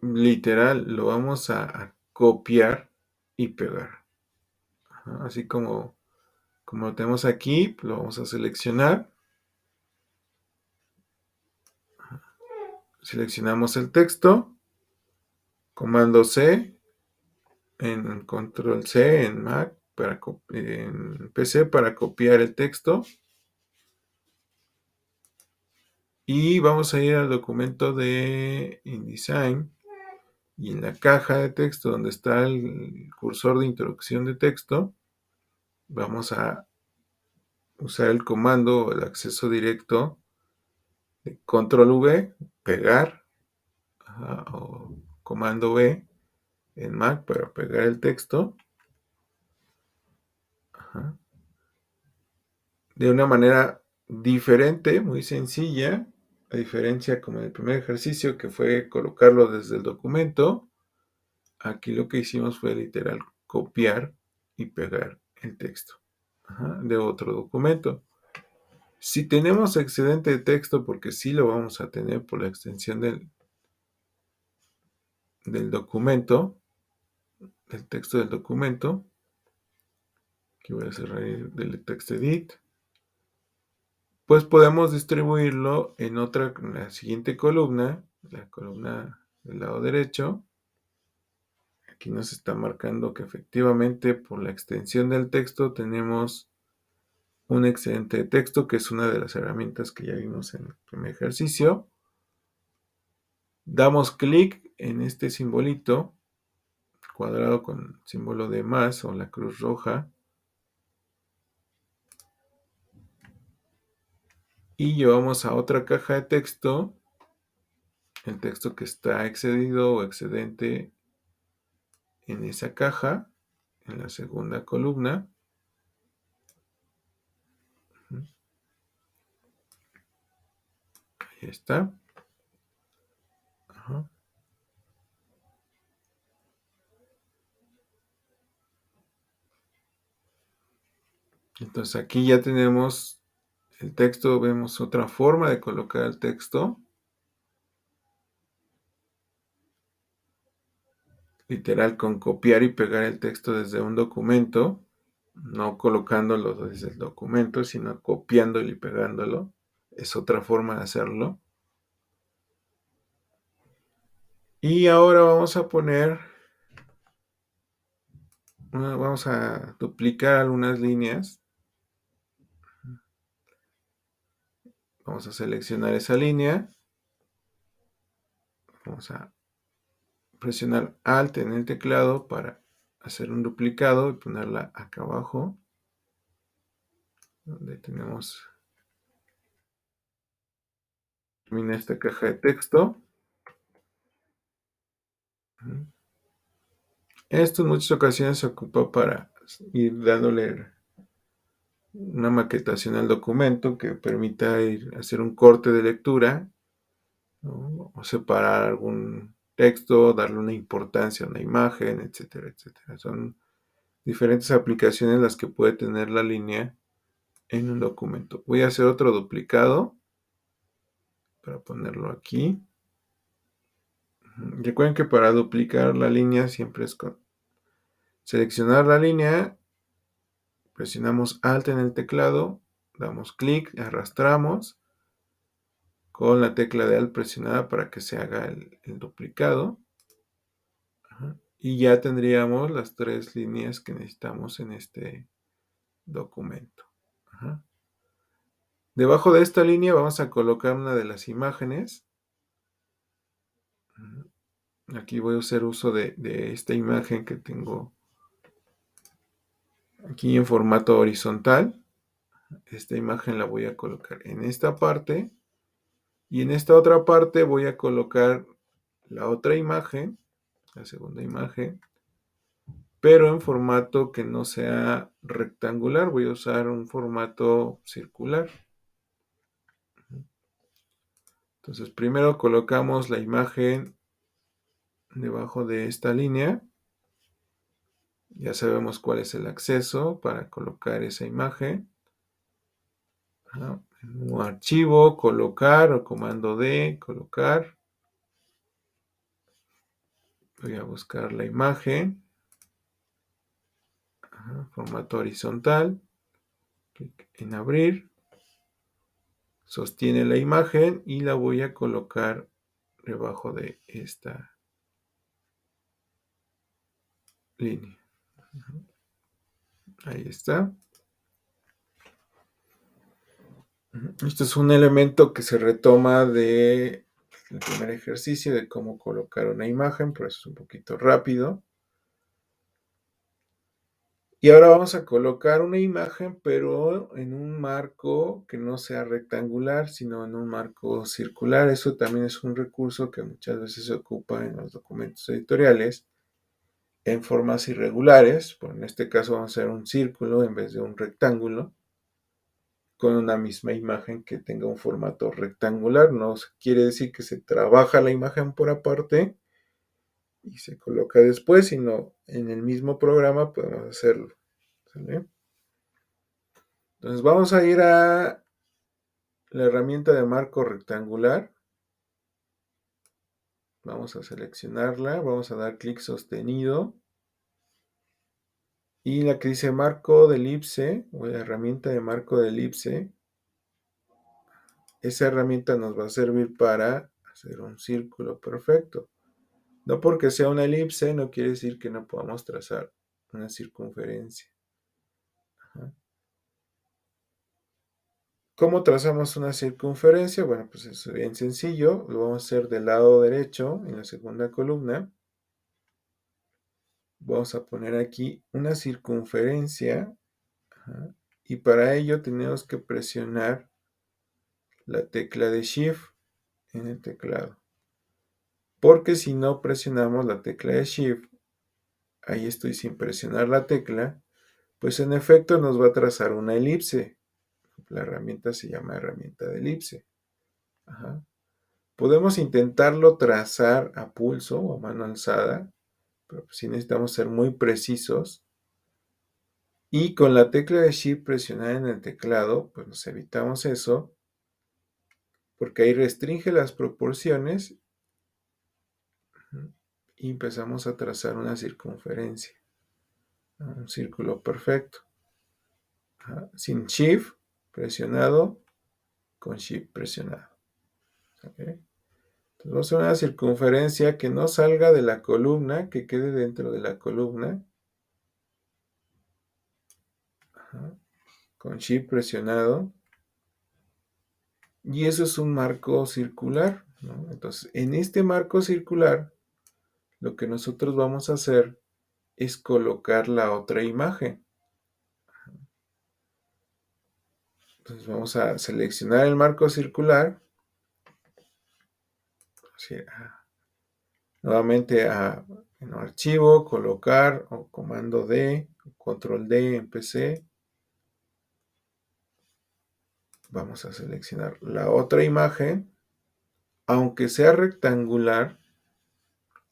literal, lo vamos a copiar y pegar. Así como lo tenemos aquí, lo vamos a seleccionar. Seleccionamos el texto. Comando C en Control C en Mac, en PC para copiar el texto. Y vamos a ir al documento de InDesign y en la caja de texto donde está el cursor de introducción de texto, vamos a usar el comando o el acceso directo de Control V, pegar, o comando V en Mac para pegar el texto. De una manera diferente, muy sencilla, a diferencia como en el primer ejercicio que fue colocarlo desde el documento. Aquí lo que hicimos fue literal copiar y pegar el texto de otro documento. Si tenemos excedente de texto, porque sí lo vamos a tener por la extensión del documento, del texto del documento, aquí voy a cerrar el TextEdit, pues podemos distribuirlo en la siguiente columna, la columna del lado derecho. Aquí nos está marcando que efectivamente por la extensión del texto tenemos un excedente de texto, que es una de las herramientas que ya vimos en el primer ejercicio. Damos clic en este simbolito, cuadrado con símbolo de más o la cruz roja, y llevamos a otra caja de texto el texto que está excedido o excedente en esa caja, en la segunda columna. Ahí está. Ajá. Entonces aquí ya tenemos el texto, vemos otra forma de colocar el texto. Literal, con copiar y pegar el texto desde un documento, no colocándolo desde el documento, sino copiándolo y pegándolo. Es otra forma de hacerlo. Y ahora vamos a vamos a duplicar algunas líneas. Vamos a seleccionar esa línea. Vamos a presionar Alt en el teclado para hacer un duplicado y ponerla acá abajo, donde termina esta caja de texto. Esto en muchas ocasiones se ocupa para ir dándole una maquetación al documento que permita hacer un corte de lectura, ¿no? O separar algún texto, darle una importancia a una imagen, etcétera, etcétera. Son diferentes aplicaciones las que puede tener la línea en un documento. Voy a hacer otro duplicado para ponerlo aquí. Recuerden que para duplicar la línea siempre es con seleccionar la línea, presionamos Alt en el teclado, damos clic, arrastramos con la tecla de Alt presionada para que se haga el duplicado. Y ya tendríamos las 3 líneas que necesitamos en este documento. Debajo de esta línea vamos a colocar una de las imágenes. Aquí voy a hacer uso de esta imagen que tengo aquí en formato horizontal. Esta imagen la voy a colocar en esta parte. Y en esta otra parte voy a colocar la otra imagen, la segunda imagen, pero en formato que no sea rectangular. Voy a usar un formato circular. Entonces primero colocamos la imagen debajo de esta línea. Ya sabemos cuál es el acceso para colocar esa imagen. Un archivo, colocar o comando D, colocar. Voy a buscar la imagen. Formato horizontal. Clic en abrir. Sostiene la imagen y la voy a colocar debajo de esta línea. Ahí está. Esto es un elemento que se retoma del primer ejercicio de cómo colocar una imagen, por eso es un poquito rápido. Y ahora vamos a colocar una imagen, pero en un marco que no sea rectangular, sino en un marco circular. Eso también es un recurso que muchas veces se ocupa en los documentos editoriales en formas irregulares. Pues en este caso vamos a hacer un círculo en vez de un rectángulo, con una misma imagen que tenga un formato rectangular. No quiere decir que se trabaja la imagen por aparte y se coloca después, sino en el mismo programa podemos hacerlo. ¿Sale? Entonces vamos a ir a la herramienta de marco rectangular. Vamos a seleccionarla, vamos a dar clic sostenido. Y la que dice marco de elipse, o la herramienta de marco de elipse, esa herramienta nos va a servir para hacer un círculo perfecto. No porque sea una elipse, no quiere decir que no podamos trazar una circunferencia. ¿Cómo trazamos una circunferencia? Bueno, pues es bien sencillo. Lo vamos a hacer del lado derecho, en la segunda columna. Vamos a poner aquí una circunferencia. Y para ello tenemos que presionar la tecla de Shift en el teclado. Porque si no presionamos la tecla de Shift, ahí estoy sin presionar la tecla, pues en efecto nos va a trazar una elipse. La herramienta se llama herramienta de elipse. Ajá. Podemos intentarlo trazar a pulso o a mano alzada, pero pues sí necesitamos ser muy precisos. Y con la tecla de Shift presionada en el teclado, pues nos evitamos eso, porque ahí restringe las proporciones y empezamos a trazar una circunferencia, un círculo perfecto. Sin Shift presionado, con Shift presionado. ¿Okay? Entonces vamos a hacer una circunferencia que no salga de la columna, que quede dentro de la columna. Con Shift presionado. Y eso es un marco circular, ¿no? Entonces, en este marco circular, lo que nosotros vamos a hacer es colocar la otra imagen. Entonces vamos a seleccionar el marco circular. Nuevamente en archivo, colocar o comando D, control D en PC. Vamos a seleccionar la otra imagen. Aunque sea rectangular,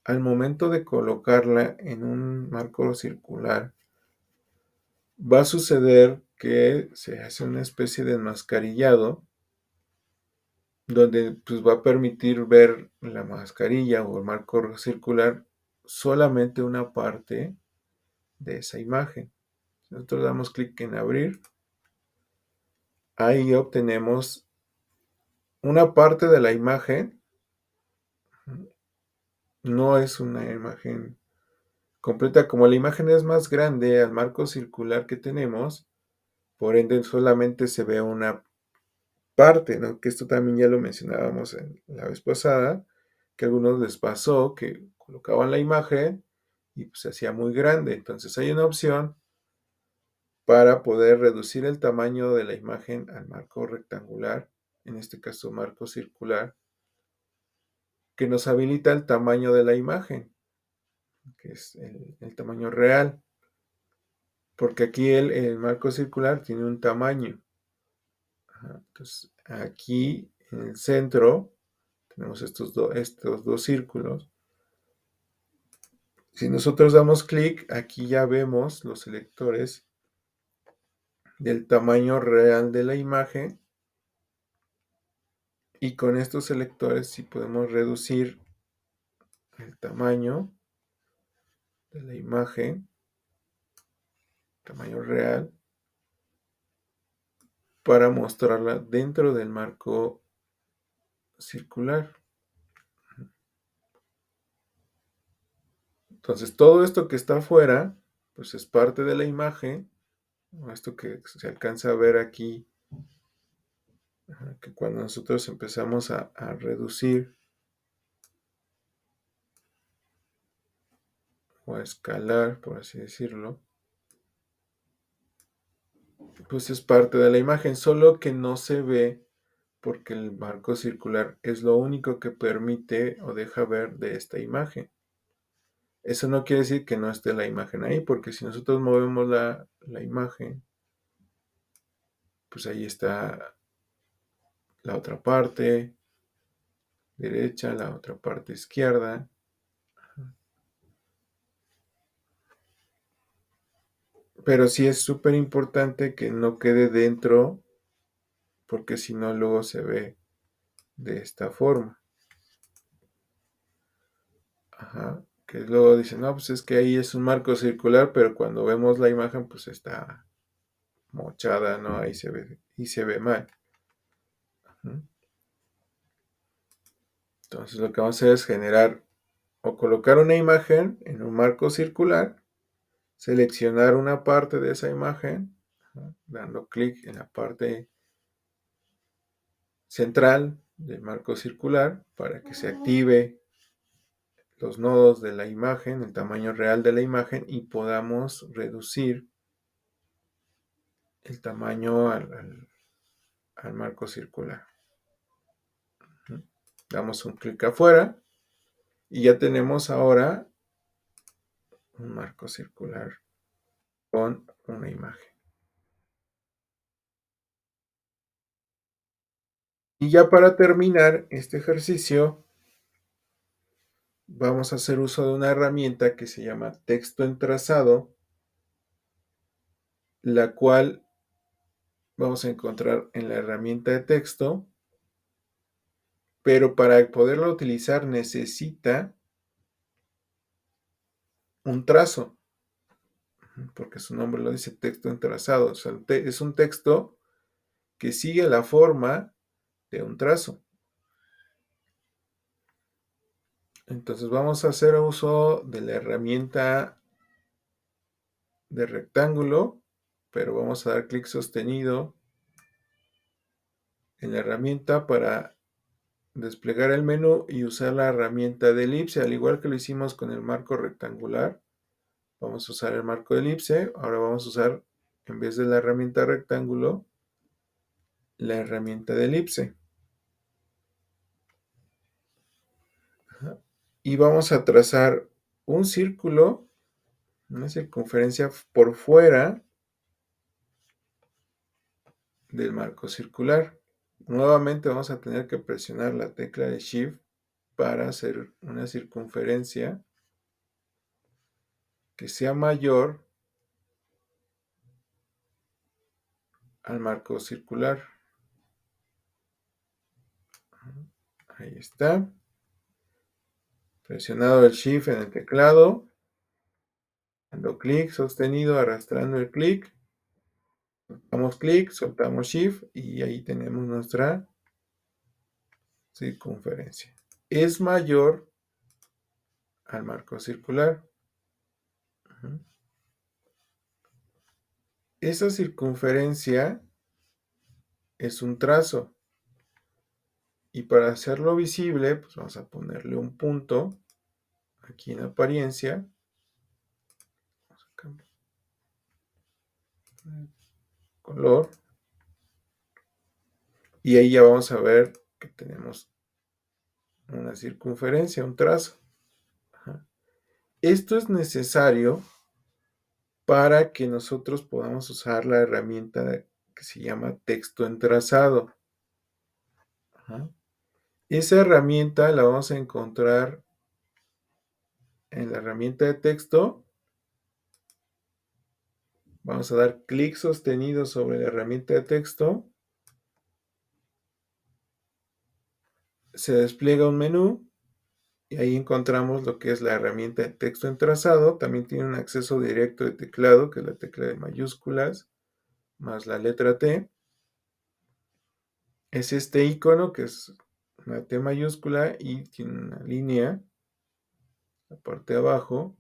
al momento de colocarla en un marco circular, va a suceder que se hace una especie de enmascarillado donde pues, va a permitir ver la mascarilla o el marco circular solamente una parte de esa imagen. Si nosotros damos clic en abrir, ahí obtenemos una parte de la imagen. No es una imagen completa. Como la imagen es más grande al marco circular que tenemos, por ende solamente se ve una parte, ¿no? Que esto también ya lo mencionábamos en la vez pasada, que a algunos les pasó que colocaban la imagen y pues se hacía muy grande. Entonces hay una opción para poder reducir el tamaño de la imagen al marco rectangular, en este caso marco circular, que nos habilita el tamaño de la imagen, que es el tamaño real, porque aquí el marco circular tiene un tamaño. Entonces aquí en el centro tenemos estos dos círculos. Si nosotros damos clic, aquí ya vemos los selectores del tamaño real de la imagen. Y con estos selectores sí podemos reducir el tamaño de la imagen, tamaño real, para mostrarla dentro del marco circular. Entonces todo esto que está afuera, pues es parte de la imagen. Esto que se alcanza a ver aquí, que cuando nosotros empezamos a reducir o a escalar, por así decirlo, pues es parte de la imagen, solo que no se ve porque el marco circular es lo único que permite o deja ver de esta imagen. Eso no quiere decir que no esté la imagen ahí, porque si nosotros movemos la imagen, pues ahí está la otra parte derecha, la otra parte izquierda. Pero sí es súper importante que no quede dentro, porque si no luego se ve de esta forma. Ajá. Que luego dicen, no, pues es que ahí es un marco circular, pero cuando vemos la imagen, pues está mochada, ¿no? Ahí se ve, y se ve mal. Entonces lo que vamos a hacer es generar o colocar una imagen en un marco circular, seleccionar una parte de esa imagen, dando clic en la parte central del marco circular para que se active los nodos de la imagen, el tamaño real de la imagen y podamos reducir el tamaño al marco circular. Damos un clic afuera y ya tenemos ahora un marco circular con una imagen. Y ya para terminar este ejercicio, vamos a hacer uso de una herramienta que se llama texto en trazado, la cual vamos a encontrar en la herramienta de texto, pero para poderla utilizar necesita un trazo, porque su nombre lo dice, texto en trazado. O sea, es un texto que sigue la forma de un trazo. Entonces vamos a hacer uso de la herramienta de rectángulo, pero vamos a dar clic sostenido en la herramienta para desplegar el menú y usar la herramienta de elipse, al igual que lo hicimos con el marco rectangular. Vamos a usar el marco de elipse, ahora vamos a usar, en vez de la herramienta rectángulo, la herramienta de elipse. Y vamos a trazar un círculo, una circunferencia por fuera del marco circular. Nuevamente vamos a tener que presionar la tecla de Shift para hacer una circunferencia que sea mayor al marco circular. Ahí está. Presionado el Shift en el teclado, dando clic sostenido, arrastrando el clic, damos clic, soltamos Shift y ahí tenemos nuestra circunferencia. Es mayor al marco circular. Esa circunferencia es un trazo. Y para hacerlo visible, pues vamos a ponerle un punto aquí en apariencia. Vamos a cambiar el color. Y ahí ya vamos a ver que tenemos una circunferencia, un trazo. Ajá. Esto es necesario para que nosotros podamos usar la herramienta que se llama texto en trazado. Ajá. Esa herramienta la vamos a encontrar en la herramienta de texto. Vamos a dar clic sostenido sobre la herramienta de texto. Se despliega un menú y ahí encontramos lo que es la herramienta de texto en trazado. También tiene un acceso directo de teclado, que es la tecla de mayúsculas, más la letra T. Es este icono que es una T mayúscula y tiene una línea, la parte de abajo.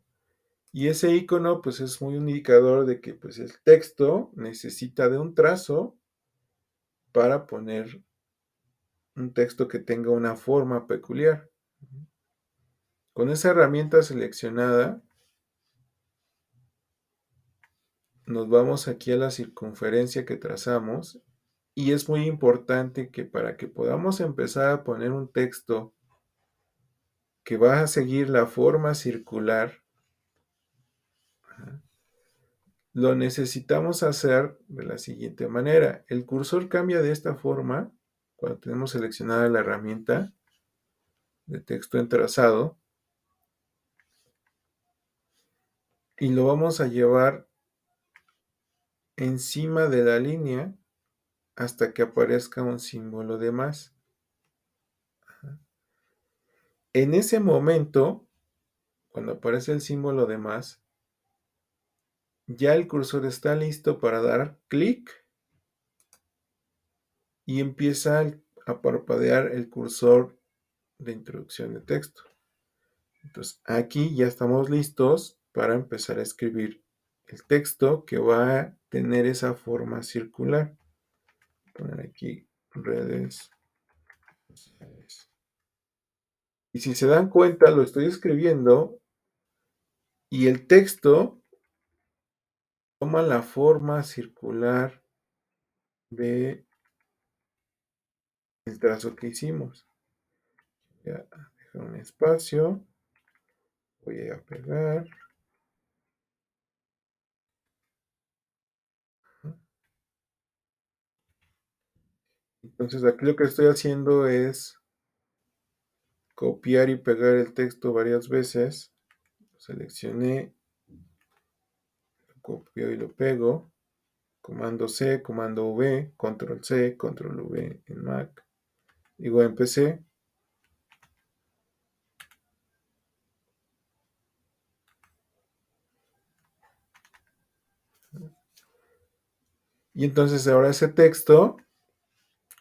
Y ese icono pues es muy indicador de que pues el texto necesita de un trazo para poner un texto que tenga una forma peculiar. Con esa herramienta seleccionada, nos vamos aquí a la circunferencia que trazamos y es muy importante que para que podamos empezar a poner un texto que va a seguir la forma circular, lo necesitamos hacer de la siguiente manera. El cursor cambia de esta forma cuando tenemos seleccionada la herramienta de texto en trazado y lo vamos a llevar encima de la línea hasta que aparezca un símbolo de más. En ese momento, cuando aparece el símbolo de más, ya el cursor está listo para dar clic y empieza a parpadear el cursor de introducción de texto. Entonces aquí ya estamos listos para empezar a escribir el texto que va a tener esa forma circular. Voy a poner aquí redes sociales. Y si se dan cuenta, lo estoy escribiendo y el texto toma la forma circular de el trazo que hicimos. Voy a dejar un espacio, voy a pegar Entonces aquí lo que estoy haciendo es copiar y pegar el texto varias veces. Seleccioné, lo copio y lo pego. Comando C, comando V, control C, control V en Mac. Digo en PC. Y entonces ahora ese texto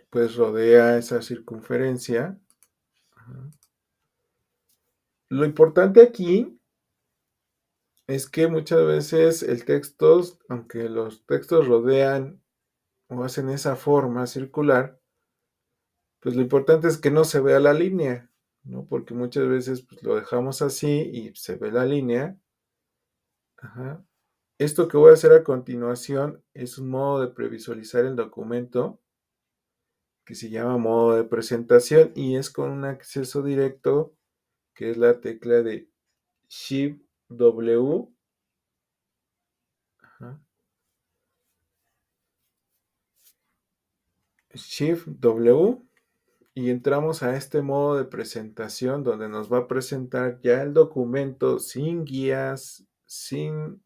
pues rodea esa circunferencia. Lo importante aquí es que muchas veces el texto, aunque los textos rodean o hacen esa forma circular, pues lo importante es que no se vea la línea, ¿no? Porque muchas veces pues, lo dejamos así y se ve la línea. Ajá. Esto que voy a hacer a continuación es un modo de previsualizar el documento que se llama modo de presentación y es con un acceso directo que es la tecla de Shift W. Ajá. Shift W y entramos a este modo de presentación donde nos va a presentar ya el documento sin guías, sin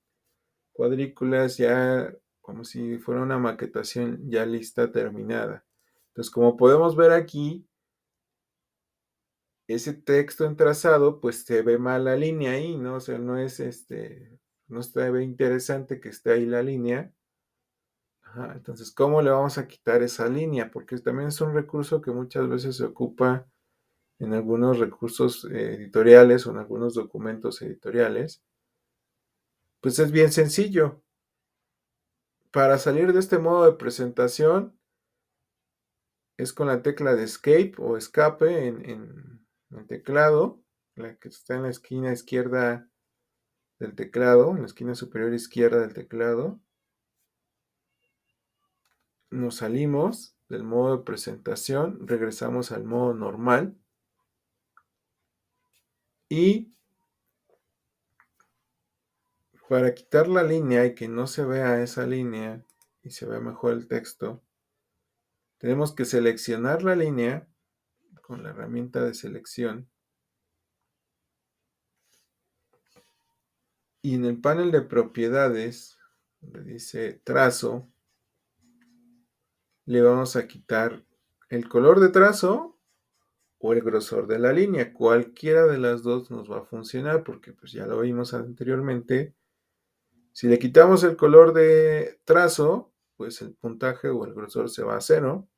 cuadrículas, ya como si fuera una maquetación ya lista, terminada. Entonces, como podemos ver aquí, ese texto en trazado, pues se ve mal la línea ahí, ¿no? O sea, no es no está ve interesante que esté ahí la línea. Ajá, entonces, ¿cómo le vamos a quitar esa línea? Porque también es un recurso que muchas veces se ocupa en algunos recursos editoriales o en algunos documentos editoriales. Pues es bien sencillo. Para salir de este modo de presentación es con la tecla de Escape o Escape en el teclado, la que está en la esquina izquierda del teclado, en la esquina superior izquierda del teclado. Nos salimos del modo de presentación, regresamos al modo normal y para quitar la línea y que no se vea esa línea y se vea mejor el texto, tenemos que seleccionar la línea con la herramienta de selección y en el panel de propiedades, donde dice trazo, le vamos a quitar el color de trazo o el grosor de la línea. Cualquiera de las dos nos va a funcionar porque pues ya lo vimos anteriormente. Si le quitamos el color de trazo, pues el puntaje o el grosor se va a cero.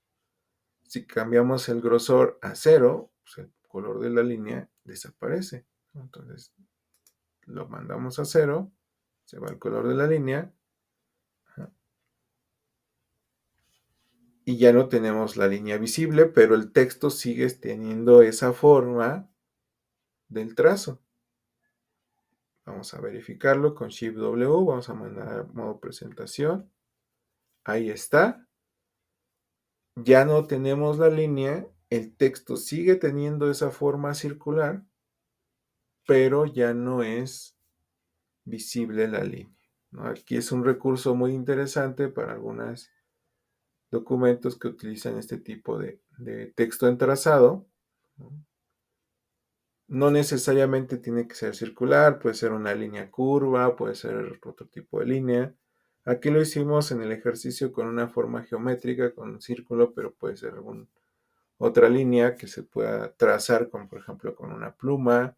Si cambiamos el grosor a cero, pues el color de la línea desaparece. Entonces lo mandamos a cero, se va el color de la línea y ya no tenemos la línea visible, pero el texto sigue teniendo esa forma del trazo. Vamos a verificarlo con Shift W, vamos a mandar a modo presentación. Ahí está. Ya no tenemos la línea, el texto sigue teniendo esa forma circular, pero ya no es visible la línea, ¿no? Aquí es un recurso muy interesante para algunos documentos que utilizan este tipo de texto entrazado, ¿no? No necesariamente tiene que ser circular, puede ser una línea curva, puede ser otro tipo de línea. Aquí lo hicimos en el ejercicio con una forma geométrica, con un círculo, pero puede ser otra línea que se pueda trazar con, por ejemplo, con una pluma,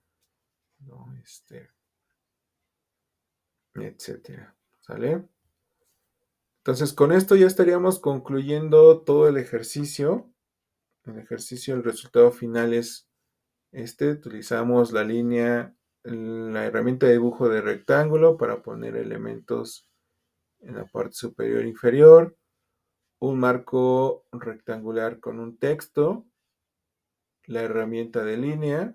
¿no? Etcétera. ¿Sale? Entonces, con esto ya estaríamos concluyendo todo el ejercicio. El ejercicio, el resultado final es utilizamos la herramienta de dibujo de rectángulo para poner elementos en la parte superior e inferior, un marco rectangular con un texto, la herramienta de línea,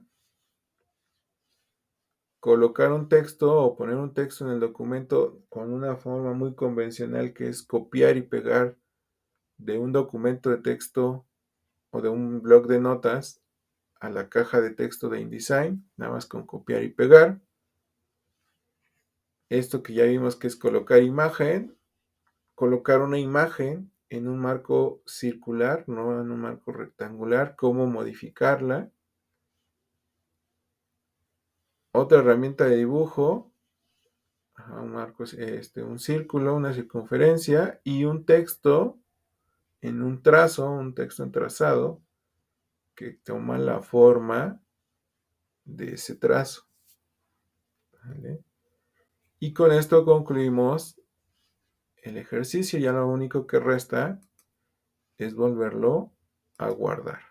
colocar un texto o poner un texto en el documento con una forma muy convencional que es copiar y pegar de un documento de texto o de un bloc de notas a la caja de texto de InDesign, nada más con copiar y pegar. Esto que ya vimos que es colocar imagen, colocar una imagen en un marco circular, no en un marco rectangular, cómo modificarla. Otra herramienta de dibujo, un marco, un círculo, una circunferencia y un texto en un trazo, un texto en trazado que toma la forma de ese trazo. ¿Vale? Y con esto concluimos el ejercicio. Ya lo único que resta es volverlo a guardar.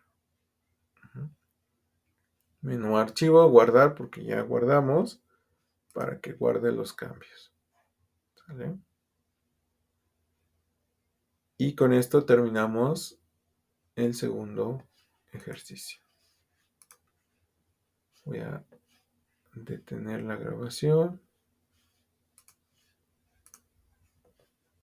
Menú archivo, guardar, porque ya guardamos, para que guarde los cambios. ¿Sale? Y con esto terminamos el segundo ejercicio. Voy a detener la grabación.